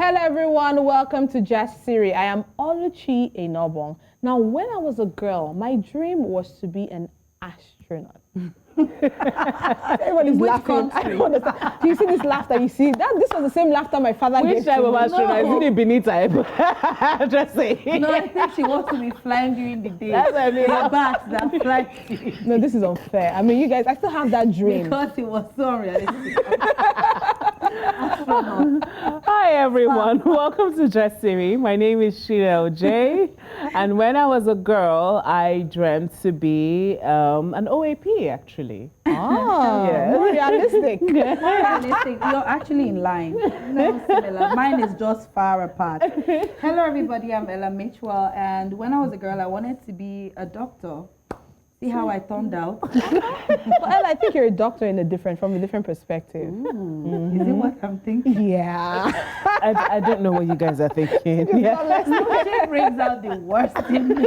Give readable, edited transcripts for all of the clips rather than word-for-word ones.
Hello everyone, welcome to Just Siri. I am Oluchi Enobong. Now, when I was a girl, my dream was to be an astronaut. Everyone is laughing. I don't understand. Do you see this laughter? You see that this was the same laughter my father gave. Which type of astronaut? No. Is it a Benin type? Just saying. No, I think she wants to be flying during the day. That's what I mean. The bats that fly. No, this is unfair. I mean, you guys, I still have that dream. Because it was so unrealistic. Hi everyone, welcome to Just Siri. My name is Sheila Ojei, and when I was a girl, I dreamt to be an OAP actually. Oh, Yes. more realistic. Unrealistic. You're actually in line. No, similar. Mine is just far apart. Hello everybody, I'm Ella Mitchual, and when I was a girl, I wanted to be a doctor. See how I turned out? Well, I think you're a doctor from a different perspective. Is it what I'm thinking? Yeah. I don't know what you guys are thinking. Yeah. She brings out the worst in me.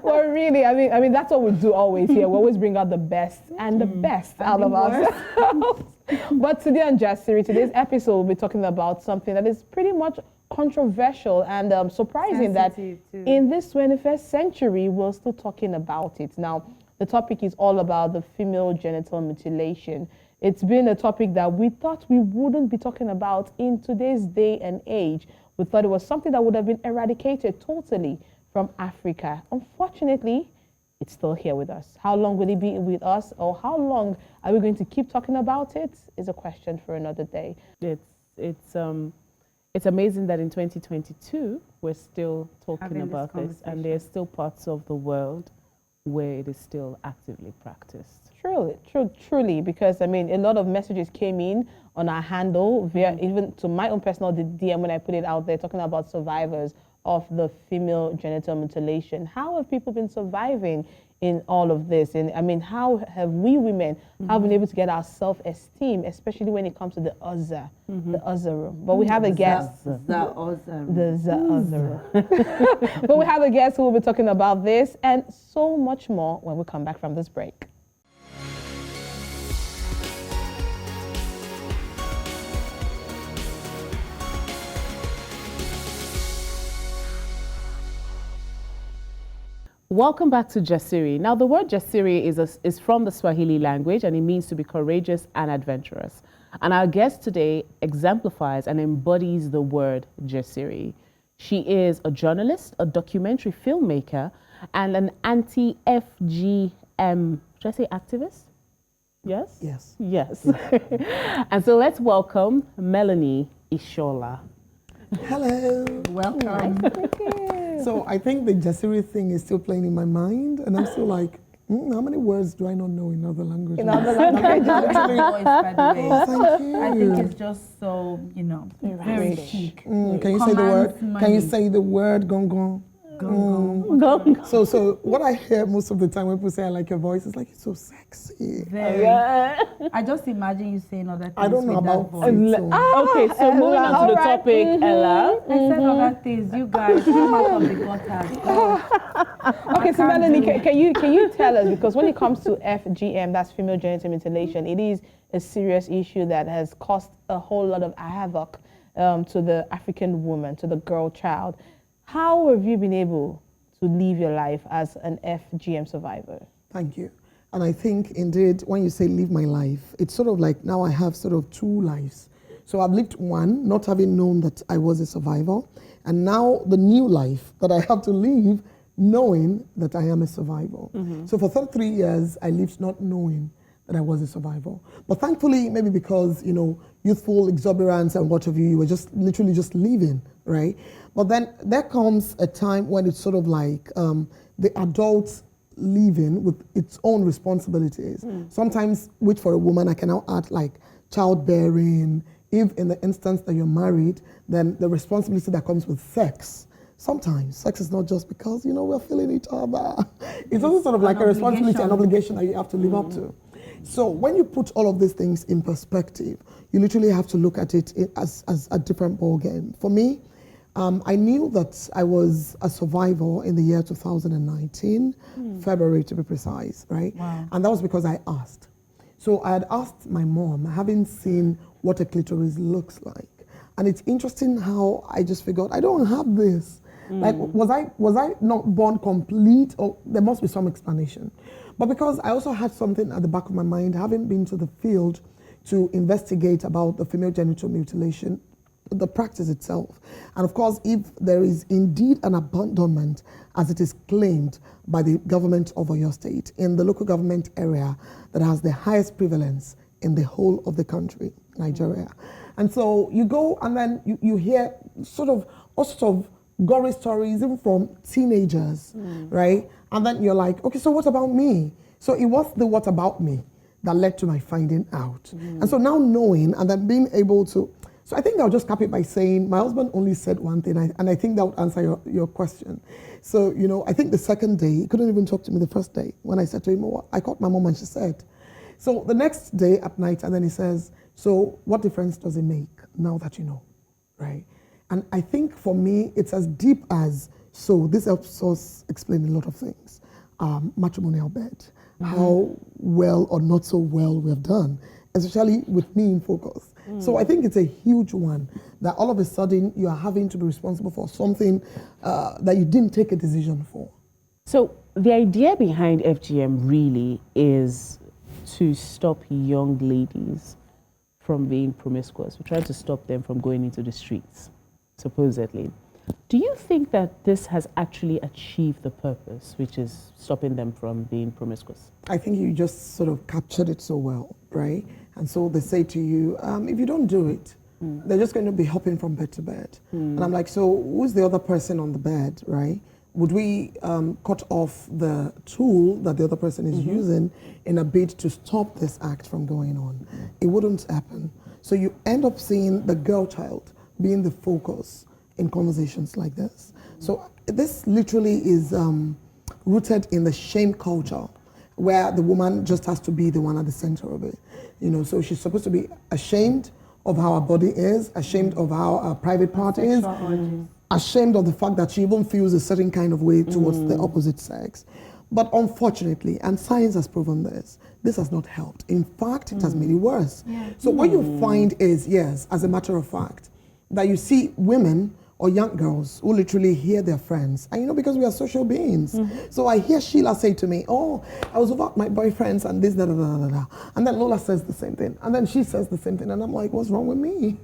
Well, really, I mean, that's what we do always here. We always bring out the best and the best out of ourselves. But today on Just Siri, today's episode, we'll be talking about something that is pretty much controversial and surprising that in this 21st century, we're still talking about it. Now, the topic is all about the female genital mutilation. It's been a topic that we thought we wouldn't be talking about in today's day and age. We thought it was something that would have been eradicated totally from Africa. Unfortunately, it's still here with us. How long will it be with us, or how long are we going to keep talking about it is a question for another day. It's amazing that in 2022 we're still talking Having about this, and there's still parts of the world where it is still actively practiced. Truly, because I mean, a lot of messages came in on our handle via even to my own personal DM when I put it out there, talking about survivors of the female genital mutilation. How have people been surviving in all of this? And I mean, how have we women have been able to get our self-esteem, especially when it comes to the other room? But we have a guest. The other room. But we have a guest who will be talking about this and so much more when we come back from this break. Welcome back to Jasiri. Now, the word Jasiri is from the Swahili language, and it means to be courageous and adventurous. And our guest today exemplifies and embodies the word Jasiri. She is a journalist, a documentary filmmaker, and an anti-FGM, should I say activist? Yes? Yes. Yes. And so let's welcome Melony Ishola. Hello. Welcome. So I think the Jasiri thing is still playing in my mind, and I'm still like, how many words do I not know in other languages? In other languages. Voice, by the way. Thank you. I think it's just so, very chic. Can you say the word? Money. Can you say the word gong gong? So what I hear most of the time when people say I like your voice, it's like, it's so sexy. Very. I just imagine you saying other things. I don't know with about that voice. Okay, so moving on to the topic, Ella. I said other things. You guys come out of the gutters. Okay, so Melony, can you tell us, because when it comes to FGM, that's female genital mutilation, it is a serious issue that has caused a whole lot of havoc to the African woman, to the girl child. How have you been able to live your life as an FGM survivor? Thank you. And I think indeed, when you say live my life, it's sort of like now I have sort of two lives. So I've lived one, not having known that I was a survivor, and now the new life that I have to live knowing that I am a survivor. So for 33 years, I lived not knowing that I was a survivor. But thankfully, maybe because, youthful exuberance and what have you, you were just literally just living, right? But then there comes a time when it's sort of like the adult living with its own responsibilities. Sometimes, which for a woman, I can now add like childbearing. If in the instance that you're married, then the responsibility that comes with sex. Sometimes sex is not just because, we're feeling each other. It's also sort of like a responsibility and obligation that you have to live up to. So when you put all of these things in perspective, you literally have to look at it as a different ballgame. For me, I knew that I was a survivor in the year 2019, February to be precise, right? Wow. And that was because I asked. So I had asked my mom, having seen what a clitoris looks like, And it's interesting how I just figured, I don't have this. Like, was I not born complete, or there must be some explanation? But because I also had something at the back of my mind, having been to the field to investigate about the female genital mutilation, the practice itself. And of course, if there is indeed an abandonment, as it is claimed by the government of Oyo State, in the local government area that has the highest prevalence in the whole of the country, Nigeria. And so you go and then you hear all sorts of gory stories, even from teenagers, right? And then you're like, okay, so what about me? So it was the what about me that led to my finding out. And so now knowing and then being able to, so I think I'll just cap it by saying my husband only said one thing, and I think that would answer your question. So, you know, I think the second day, he couldn't even talk to me the first day when I said to him, oh, I called my mom and she said. So the next day at night, and then he says, so what difference does it make now that you know, right? And I think for me, it's as deep as, so this helps us explain a lot of things. Matrimonial bed, how well or not so well we have done, especially with me in focus. So I think it's a huge one that all of a sudden you are having to be responsible for something that you didn't take a decision for. So the idea behind FGM really is to stop young ladies from being promiscuous. We're trying to stop them from going into the streets, supposedly. Do you think that this has actually achieved the purpose, which is stopping them from being promiscuous? I think you just sort of captured it so well, right? And so they say to you, if you don't do it, they're just going to be hopping from bed to bed. And I'm like, so who's the other person on the bed, right? Would we cut off the tool that the other person is using in a bid to stop this act from going on? It wouldn't happen. So you end up seeing the girl child being the focus in conversations like this. So this literally is rooted in the shame culture, where the woman just has to be the one at the center of it. You know, so she's supposed to be ashamed of how her body is, ashamed of how her private part is, ashamed of the fact that she even feels a certain kind of way towards the opposite sex. But unfortunately, and science has proven this has not helped. In fact, it has made it worse. So what you find is, yes, as a matter of fact, that you see women or young girls who literally hear their friends. And you know, because we are social beings. So I hear Sheila say to me, oh, I was over at my boyfriend's and this, da, da, da, da, da. And then Lola says the same thing. And then she says the same thing. And I'm like, what's wrong with me?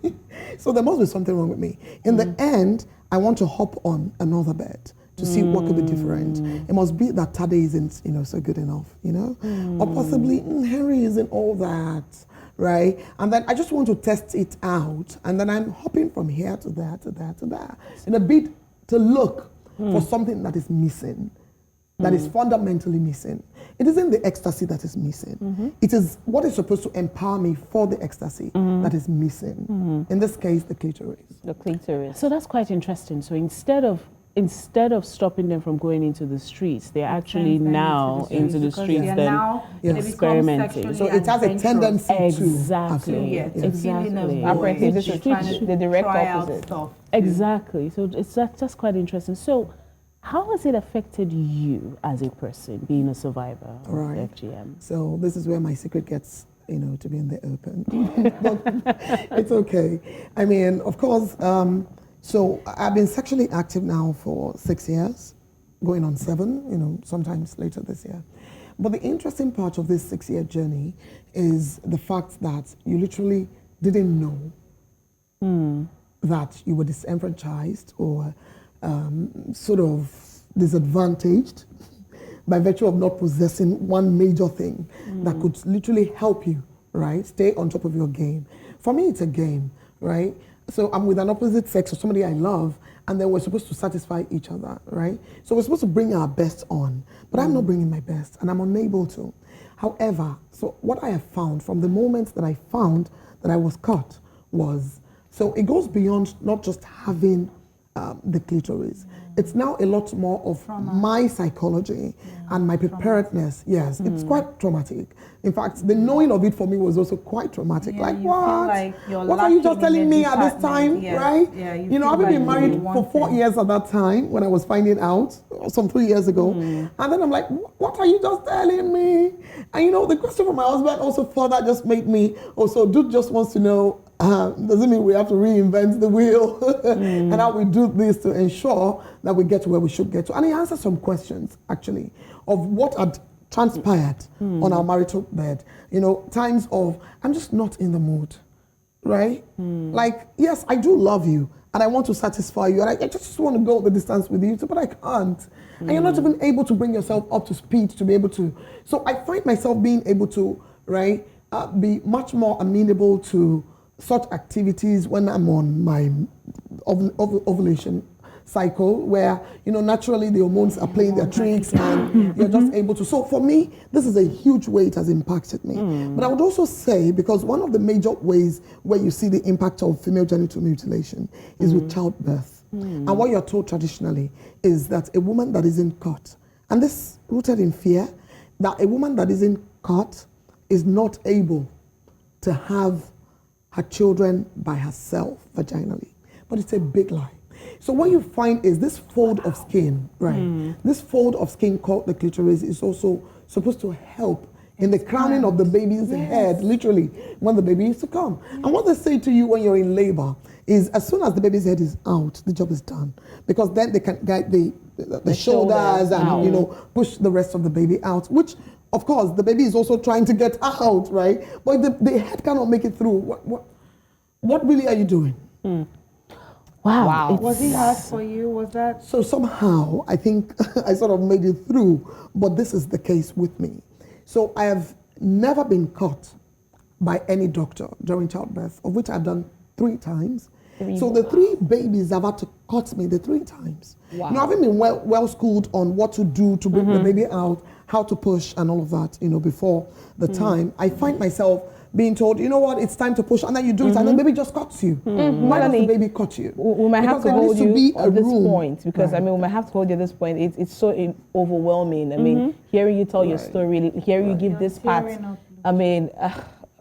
So there must be something wrong with me. In the end, I want to hop on another bed to see what could be different. It must be that Tade isn't, you know, so good enough, you know? Or possibly Henry isn't all that. Right? And then I just want to test it out. And then I'm hopping from here to there, to there, to there. In a bid to look for something that is missing, that is fundamentally missing. It isn't the ecstasy that is missing. It is what is supposed to empower me for the ecstasy that is missing. In this case, the clitoris. The clitoris. So that's quite interesting. So instead of stopping them from going into the streets, they're actually now into the streets, then experimenting. So it has a tendency exactly. Exactly. Apparently, this is the direct opposite. Exactly. So it's just quite interesting. So how has it affected you as a person, being a survivor of FGM? So this is where my secret gets, you know, to be in the open. But it's okay. I mean, of course, so I've been sexually active now for 6 years, going on 7, you know, sometimes later this year. But the interesting part of this 6-year journey is the fact that you literally didn't know that you were disenfranchised or sort of disadvantaged by virtue of not possessing one major thing that could literally help you, right? Stay on top of your game. For me, it's a game, right? So I'm with an opposite sex or somebody I love, and then we're supposed to satisfy each other, right? So we're supposed to bring our best on, but I'm not bringing my best, and I'm unable to. However, so what I have found from the moment that I found that I was caught was, so it goes beyond not just having the clitoris. It's now a lot more of my psychology and my preparedness. Yes, it's quite traumatic. In fact, the knowing of it for me was also quite traumatic. Yeah, like, you what? feel like you're What are you just lacking telling in me the at this time, department? right? Yeah, you know, I've feel been like married you for want 4 it. years at that time when I was finding out, some 3 years ago. And then I'm like, what are you just telling me? And you know, the question from my husband also further just made me, also, dude just wants to know, doesn't mean we have to reinvent the wheel and how we do this to ensure that we get to where we should get to. And he answered some questions, actually, of what had transpired on our marital bed. You know, times of, I'm just not in the mood, right? Like, yes, I do love you and I want to satisfy you and I just want to go the distance with you, but I can't. And you're not even able to bring yourself up to speed to be able to. So I find myself being able to, right, be much more amenable to such activities when I'm on my ovulation cycle, where, you know, naturally the hormones are playing their tricks and you're just able to. So for me, this is a huge way it has impacted me. But I would also say, because one of the major ways where you see the impact of female genital mutilation is with childbirth. And what you're told traditionally is that a woman that isn't caught, and this rooted in fear, that a woman that isn't caught is not able to have her children by herself vaginally. But it's a big lie. So what you find is this fold of skin, right? This fold of skin called the clitoris is also supposed to help in the crowning of the baby's head, literally, when the baby is to come. And what they say to you when you're in labor is, as soon as the baby's head is out, the job is done. Because then they can guide the shoulders and, you know, push the rest of the baby out, which, of course, the baby is also trying to get out, right? But the head cannot make it through. What really are you doing? Wow. Was he hard for you? Was that? So somehow, I think I sort of made it through, but this is the case with me. So I have never been caught by any doctor during childbirth, of which I've done 3 times. So the 3 babies have had to cut me the 3 times. Wow. You know, having been well schooled on what to do to bring the baby out, how to push and all of that, you know, before the time, I find myself being told, you know what, it's time to push, and then you do it, and the baby just cuts you. Why does the baby cut you? We might have to hold you at this point, because I mean, we might have to hold you at this point. It's so overwhelming. I mean, hearing you tell your story, hearing you give this part. I mean,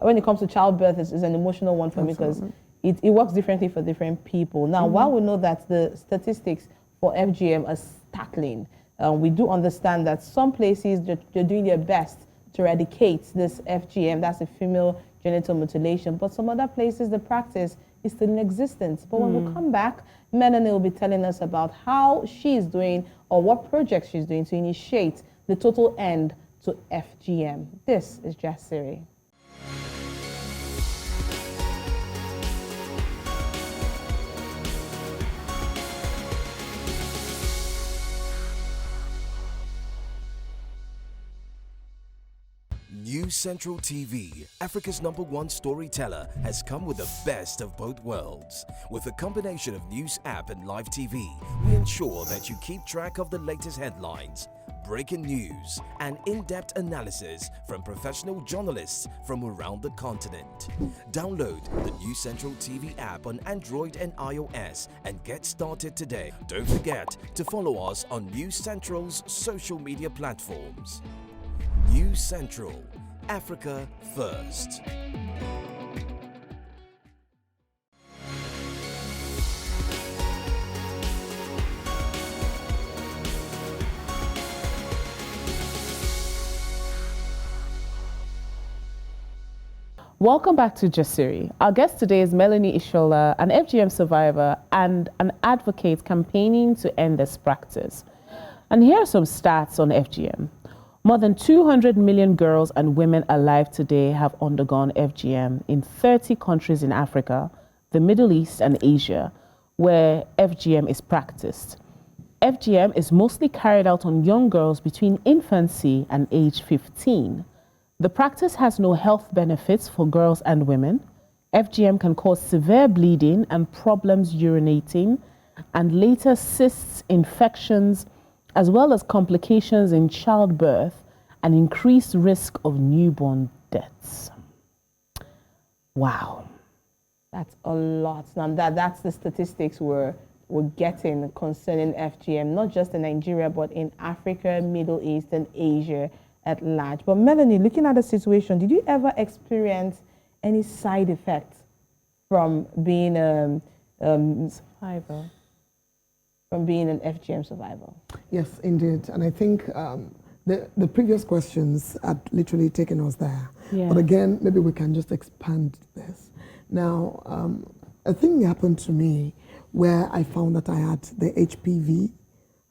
when it comes to childbirth, it's an emotional one for me, because it works differently for different people. Now, while we know that the statistics for FGM are startling, we do understand that some places they're doing their best to eradicate this FGM, that's a female genital mutilation, but some other places the practice is still in existence. But when we come back, Melony will be telling us about how she's doing or what projects she's doing to initiate the total end to FGM. This is Just Siri. News Central TV, Africa's #1 storyteller, has come with the best of both worlds. With a combination of news app and live TV, we ensure that you keep track of the latest headlines, breaking news, and in-depth analysis from professional journalists from around the continent. Download the News Central TV app on Android and iOS and get started today. Don't forget to follow us on News Central's social media platforms. News Central, Africa first. Welcome back to Jasiri. Our guest today is Melony Ishola, an FGM survivor and an advocate campaigning to end this practice. And here are some stats on FGM. More than 200 million girls and women alive today have undergone FGM in 30 countries in Africa, the Middle East and Asia, where FGM is practiced. FGM is mostly carried out on young girls between infancy and age 15. The practice has no health benefits for girls and women. FGM can cause severe bleeding and problems urinating, and later cysts, infections, as well as complications in childbirth and increased risk of newborn deaths. Wow. That's a lot. Now that's the statistics we're getting concerning FGM, not just in Nigeria, but in Africa, Middle East, and Asia at large. But Melony, looking at the situation, did you ever experience any side effects from being a survivor? From being an FGM survivor? Yes, indeed. And I think the previous questions had literally taken us there. Yeah. But again, maybe we can just expand this. Now, a thing happened to me where I found that I had the HPV,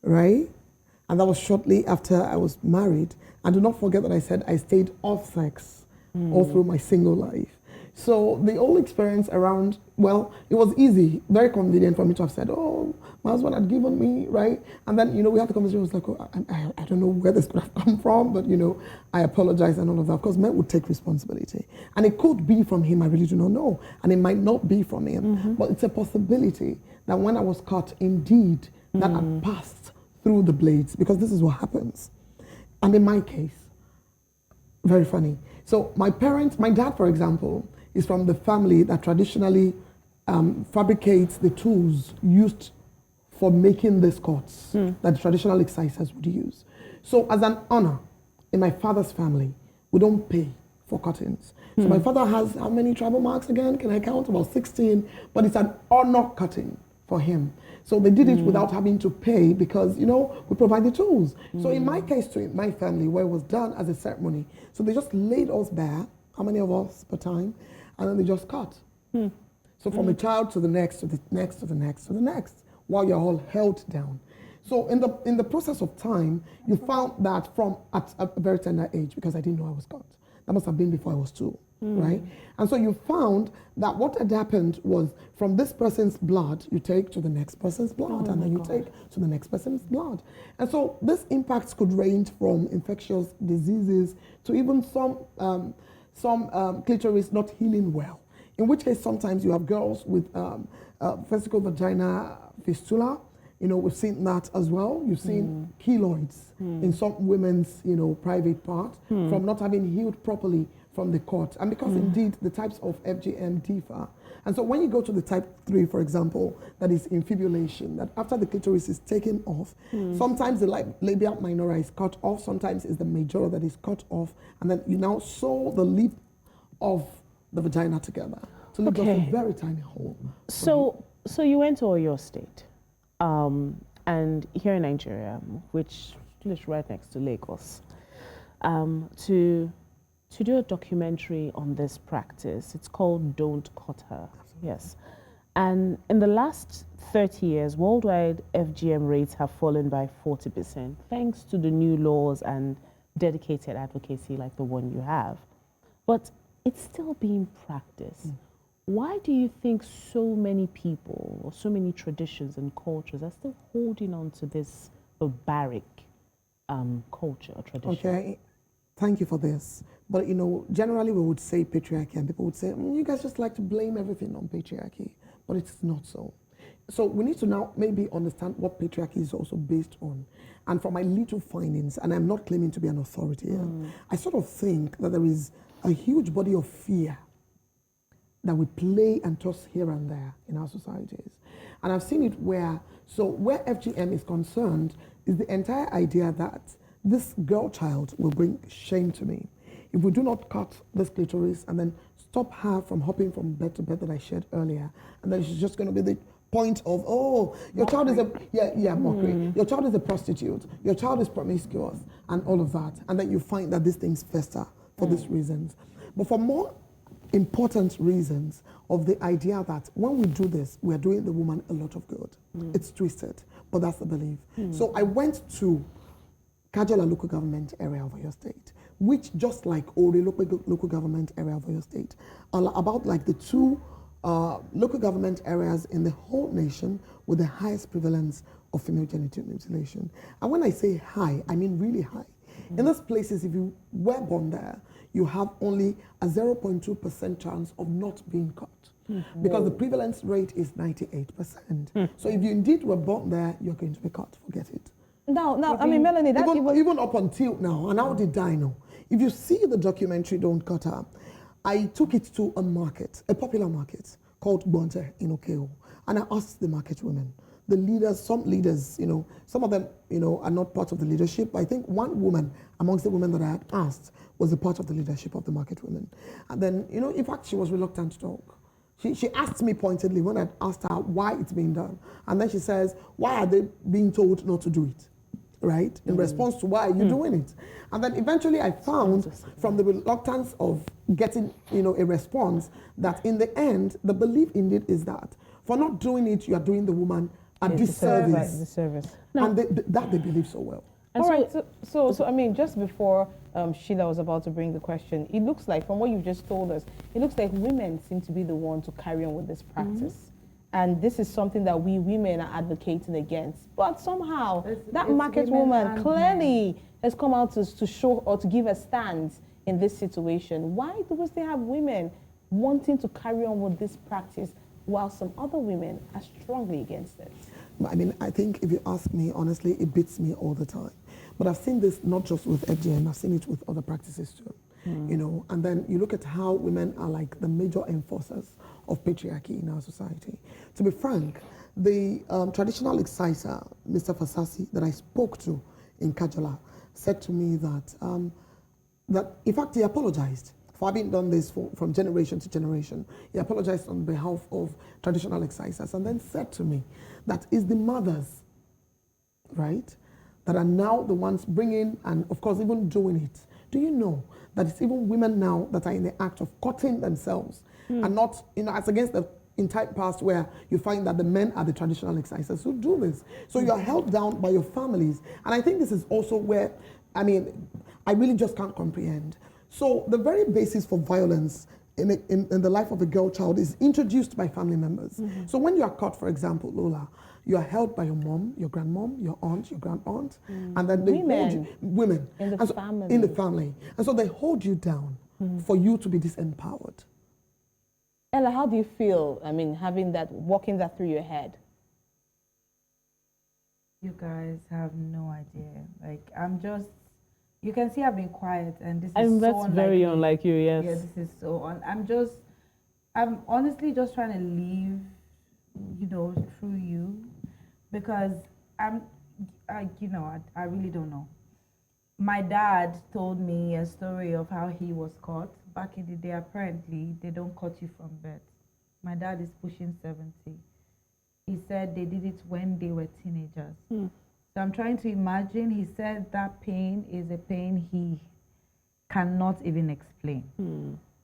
right? And that was shortly after I was married. And do not forget that I said I stayed off sex all through my single life. So the whole experience around, well, it was easy, very convenient for me to have said, oh, my husband had given me, right? And then, we had the conversation, I was like, oh, I don't know where this could have come from, but, I apologize and all of that. Of course, men would take responsibility. And it could be from him, I really do not know. And it might not be from him, but it's a possibility that when I was caught, indeed, that had passed through the blades, because this is what happens. And in my case, very funny. So my dad, for example, is from the family that traditionally fabricates the tools used for making these cuts that traditional excisors would use. So as an honor, in my father's family, we don't pay for cuttings. So my father has how many tribal marks again? Can I count? About 16, but it's an honor cutting for him. So they did it without having to pay because, we provide the tools. So in my case, too, in my family, where it was done as a ceremony, so they just laid us bare, how many of us per time, and then they just cut. So from a child to the next, to the next, to the next, to the next, while you're all held down. So in the process of time, you found that at a very tender age, because I didn't know I was cut. That must have been before I was 2. Right? And so you found that what had happened was from this person's blood, you take to the next person's blood, and then you take to the next person's blood. And so this impacts could range from infectious diseases to even some clitoris not healing well. In which case, sometimes you have girls with vesical vagina fistula. We've seen that as well. You've seen keloids in some women's, private part from not having healed properly from the cut. And because indeed the types of FGM differ. And so when you go to the type 3, for example, that is infibulation, that after the clitoris is taken off, sometimes the labia minora is cut off, sometimes it's the majora that is cut off, and then you now sew the lip of the vagina together to leave just a very tiny hole. So you went to Oyo State, and here in Nigeria, which is right next to Lagos, to do a documentary on this practice. It's called Don't Cut Her. Absolutely. Yes. And in the last 30 years, worldwide FGM rates have fallen by 40%, thanks to the new laws and dedicated advocacy like the one you have. But it's still being practiced. Why do you think so many people or so many traditions and cultures are still holding on to this barbaric culture or tradition? Okay, thank you for this. But generally we would say patriarchy, and people would say, you guys just like to blame everything on patriarchy, but it's not so. So we need to now maybe understand what patriarchy is also based on. And from my little findings, and I'm not claiming to be an authority here, I sort of think that there is a huge body of fear that we play and toss here and there in our societies. And I've seen it where FGM is concerned is the entire idea that this girl child will bring shame to me. If we do not cut this clitoris and then stop her from hopping from bed to bed that I shared earlier, and then she's just going to be the point of, your child is mockery. Your child is a prostitute. Your child is promiscuous, and all of that. And then you find that these things fester for these reasons. But for more important reasons of the idea that when we do this, we are doing the woman a lot of good. It's twisted, but that's the belief. So I went to Kajola local government area of Oyo State, which just like Ori local government area of Oyo State, are about like the 2 local government areas in the whole nation with the highest prevalence of female genital mutilation. And when I say high, I mean really high. In those places, if you were born there, you have only a 0.2% chance of not being cut. Because the prevalence rate is 98%. So if you indeed were born there, you're going to be cut. Forget it. Now, I mean, Melony, that even up until now, and how did I know? If you see the documentary Don't Cut Her, I took it to a market, a popular market called Bonte in Okeo, and I asked the market women, the leaders, some leaders, some of them, are not part of the leadership. I think one woman amongst the women that I had asked was a part of the leadership of the market women. And then, in fact, she was reluctant to talk. She asked me pointedly when I asked her why it's being done. And then she says, why are they being told not to do it? right? In response to why are you doing it? And then eventually I found from the reluctance of getting, a response that in the end, the belief indeed is that for not doing it, you are doing the woman a disservice. Disservice. And that they believe so well. All right, so I mean, just before Sheila was about to bring the question, it looks like, from what you've just told us, it looks like women seem to be the one to carry on with this practice. And this is something that we women are advocating against. But somehow, that market woman clearly has come out to show or to give a stand in this situation. Why do we still have women wanting to carry on with this practice while some other women are strongly against it? I mean, I think if you ask me, honestly, it beats me all the time. But I've seen this not just with FGM, I've seen it with other practices too. And then you look at how women are like the major enforcers of patriarchy in our society. To be frank, the traditional exciser, Mr. Fasasi, that I spoke to in Kajola, said to me that, in fact, he apologized for having done this from generation to generation. He apologized on behalf of traditional excisers and then said to me that it's the mothers, right, that are now the ones bringing and, of course, even doing it. Do you know that it's even women now that are in the act of cutting themselves and not, as against the in time past where you find that the men are the traditional excisers who do this. So you are held down by your families. And I think this is also where, I mean, I really just can't comprehend. So the very basis for violence in the life of a girl child is introduced by family members. So when you are caught, for example, Lola, you are held by your mom, your grandmom, your aunt, your grandaunt, and then they hold you, women in the family. In the family. And so they hold you down for you to be disempowered. Ella, how do you feel, I mean, having that, walking that through your head? You guys have no idea. Like, I'm just, you can see I've been quiet, and this is so that's very unlike you, yes. Yeah, this is so I'm honestly just trying to live, through you, because I really don't know. My dad told me a story of how he was caught. Back in the day, apparently, they don't cut you from birth. My dad is pushing 70. He said they did it when they were teenagers. So I'm trying to imagine, he said that pain is a pain he cannot even explain.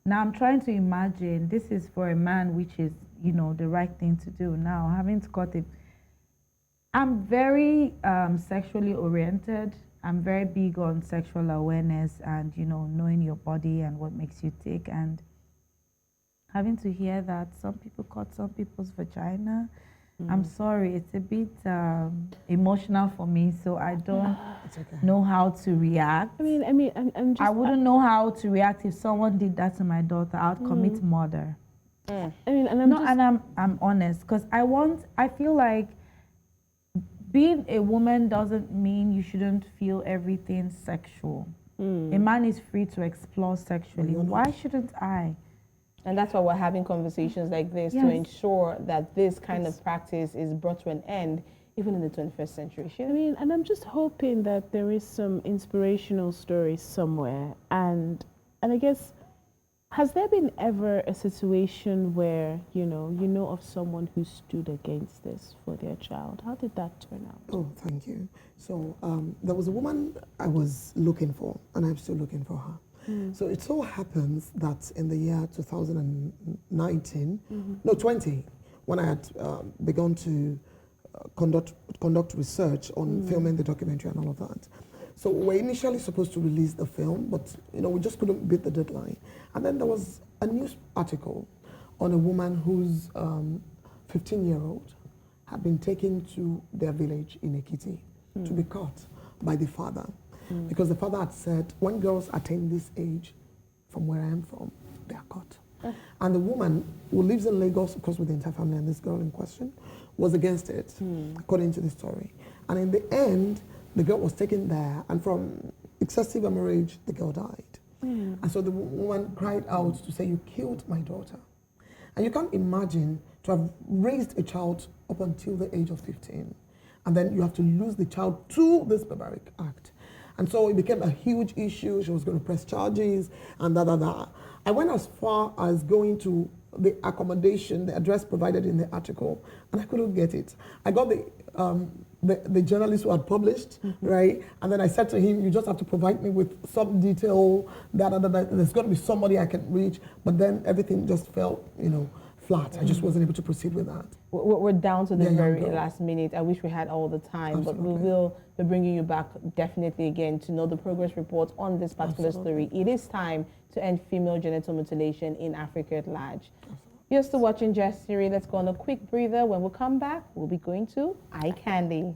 Now I'm trying to imagine, this is for a man, which is, the right thing to do. Now, having to cut it, I'm very sexually oriented. I'm very big on sexual awareness and, knowing your body and what makes you tick. And having to hear that some people cut some people's vagina, I'm sorry, it's a bit emotional for me, so I don't know how to react. I wouldn't know how to react if someone did that to my daughter. I'd commit murder. I'm honest, because I feel like being a woman doesn't mean you shouldn't feel everything sexual. A man is free to explore sexually. Why shouldn't I? And that's why we're having conversations like this, to ensure that this kind of practice is brought to an end, even in the 21st century. And I'm just hoping that there is some inspirational story somewhere. And I guess, has there been ever a situation where, you know of someone who stood against this for their child? How did that turn out? Oh, thank you. So there was a woman I was looking for, and I'm still looking for her. So it so happens that in the year 2019, 20, when I had begun to conduct research on filming the documentary and all of that. So we were initially supposed to release the film, but we just couldn't beat the deadline. And then there was a news article on a woman whose 15-year-old had been taken to their village in Ekiti to be caught by the father. Because the father had said, when girls attain this age, from where I am from, they are caught. And the woman who lives in Lagos, of course with the entire family, and this girl in question, was against it, according to the story. And in the end, the girl was taken there, and from excessive hemorrhage, the girl died. And so the woman cried out to say, you killed my daughter. And you can't imagine to have raised a child up until the age of 15, and then you have to lose the child to this barbaric act. And so it became a huge issue. She was going to press charges and I went as far as going to the accommodation, the address provided in the article, and I couldn't get it. I got the the journalist who had published, right? And then I said to him, you just have to provide me with some detail, there's got to be somebody I can reach. But then everything just fell, flat. I just wasn't able to proceed with that. We're down to the very girl. last minute. I wish we had all the time, Absolutely. but we will be bringing you back definitely again to know the progress report on this particular story. It is time to end female genital mutilation in Africa at large. You're still watching Just Siri. Let's go on a quick breather. When we come back, we'll be going to Eye Candy.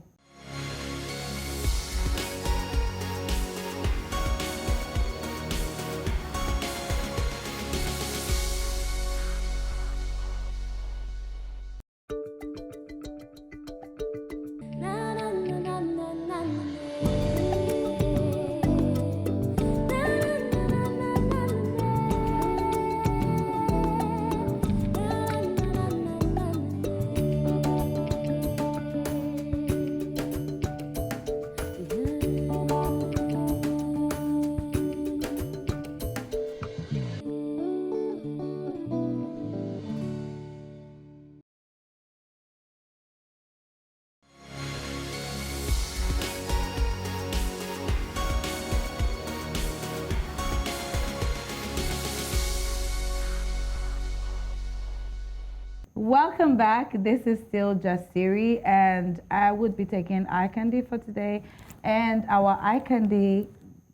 Welcome back. This is still Just Siri, and I would be taking eye candy for today. And our eye candy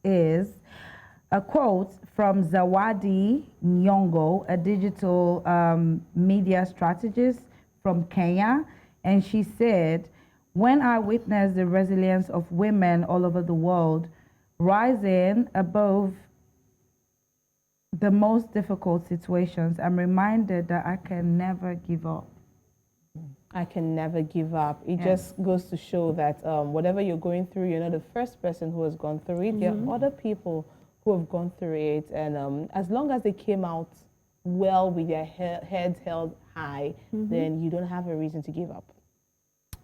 is a quote from Zawadi Nyongo, a digital media strategist from Kenya. And she said, when I witness the resilience of women all over the world rising above the most difficult situations, I'm reminded that I can never give up. I can never give up. It just goes to show that whatever you're going through, you're not the first person who has gone through it. There are other people who have gone through it. And as long as they came out well with their heads held high, then you don't have a reason to give up.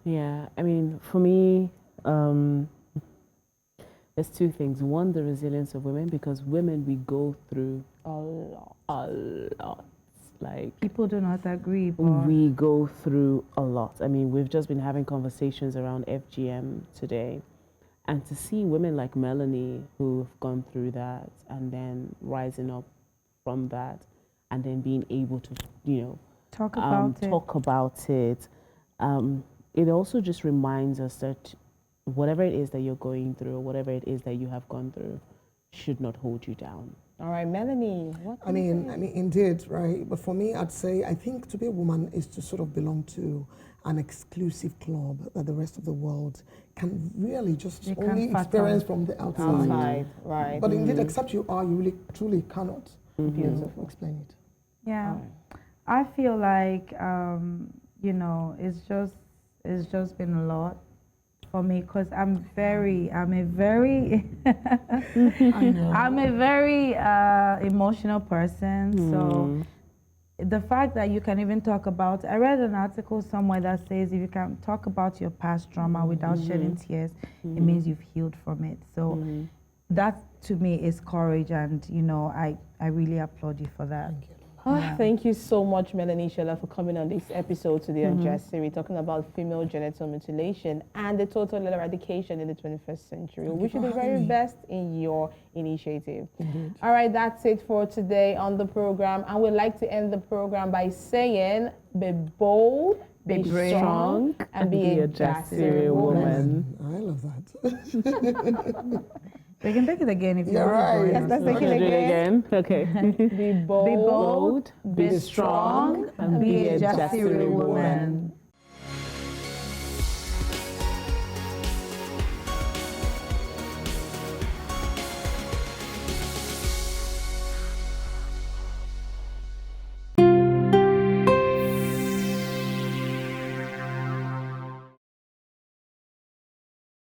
Yeah, I mean, for me, there's two things. One, the resilience of women, because women, we go through a lot. Like, People do not agree, but we go through a lot. I mean, we've just been having conversations around FGM today. And to see women like Melony who've gone through that and then rising up from that and then being able to, talk about it. It also just reminds us that whatever it is that you're going through or whatever it is that you have gone through should not hold you down. All right, Melony, what? I mean, indeed, right? But for me, I'd say I think to be a woman is to sort of belong to an exclusive club that the rest of the world can really just only experience from the outside. Right. But indeed, except you are, you really truly cannot Beautiful. explain it. Yeah, I feel like it's just been a lot for me because I'm a very emotional person. So the fact that you can even talk about, I read an article somewhere that says if you can talk about your past trauma without shedding tears, it means you've healed from it. So that to me is courage, and I really applaud you for that. Thank you. Thank you so much, Melony Ishola, for coming on this episode today on Just Siri, talking about female genital mutilation and the total eradication in the 21st century. We wish you the very best in your initiative. Indeed. All right, that's it for today on the program. And we'd like to end the program by saying, be bold, be strong, and be a Just Siri woman. I love that. We can take it again if you You're want. right. Let's take it again. Okay. Be bold, Be strong, and be a Just Siri woman.